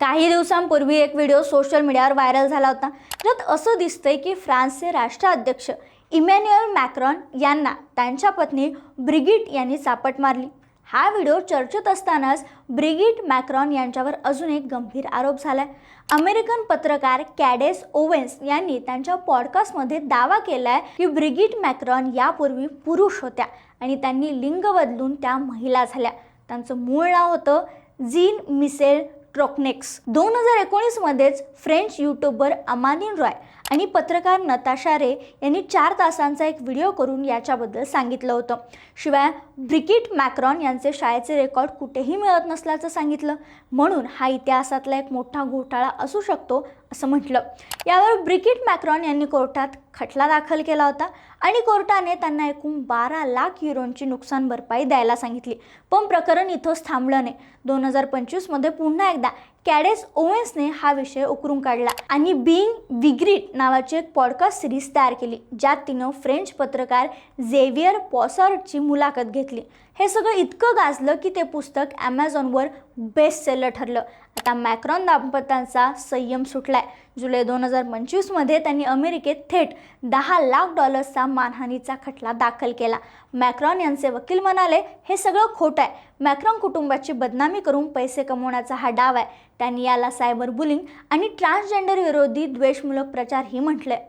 काही दिवसांपूर्वी एक व्हिडिओ सोशल मीडियावर व्हायरल झाला होता, ज्यात असं दिसतंय की फ्रान्सचे राष्ट्राध्यक्ष इमॅन्युएल मॅक्रॉन यांना त्यांच्या पत्नी ब्रिगिट यांनी चापट मारली। हा व्हिडिओ चर्चेत असतानाच ब्रिगिट मॅक्रॉन यांच्यावर अजून एक गंभीर आरोप झालाय। अमेरिकन पत्रकार कॅडेस ओवेन्स यांनी त्यांच्या पॉडकास्टमध्ये दावा केलाय की ब्रिगिट मॅक्रॉन यापूर्वी पुरुष होत्या आणि त्यांनी लिंग बदलून त्या महिला झाल्या। त्यांचं मूळ नाव होतं जीन मिशेल ट्रोकनेक्स। 2019 मध्येच फ्रेंच यूट्यूबर अमालीन रॉय आणि पत्रकार नताशा रे यांनी 4 तासांचा एक व्हिडिओ करून याच्याबद्दल सांगितलं होतं। शिवाय ब्रिगिट मॅक्रॉन यांचे शाळेचे रेकॉर्ड कुठेही मिळत नसल्याचं सांगितलं, म्हणून हा इतिहासातला एक मोठा घोटाळा असू शकतो असं म्हटलं। यावर ब्रिगिट मॅक्रॉन यांनी कोर्टात खटला दाखल केला होता आणि कोर्टाने त्यांना एकूण 12 लाख युरोंची नुकसान भरपाई द्यायला सांगितली। पण प्रकरण इथंच थांबलं नाही। 2025 मध्ये पुन्हा एकदा कॅडेस ओवेन्सने हा विषय उकरून काढला आणि बीइंग विग्रिट नावाची एक पॉडकास्ट सिरीज तयार केली, ज्यात तिनं फ्रेंच पत्रकार झेवियर पॉसार्टची मुलाखत घेतली। हे सगळं इतकं गाजलं की ते पुस्तक ॲमेझॉनवर बेस्ट सेलर ठरलं। आता मॅक्रॉन दाम्पत्यांचा संयम सुटलाय। जुलै 2025 मध्ये त्यांनी अमेरिकेत थेट $10 लाख मानहानीचा खटला दाखल केला। मॅक्रॉन यांचे वकील म्हणाले, हे सगळं खोटं आहे। मॅक्रॉन कुटुंबाची बदनामी करून पैसे कमवण्याचा हा डाव आहे। त्यांनी याला सायबर बुलिंग आणि ट्रान्सजेंडर विरोधी द्वेषमूलक प्रचार ही म्हटलंय।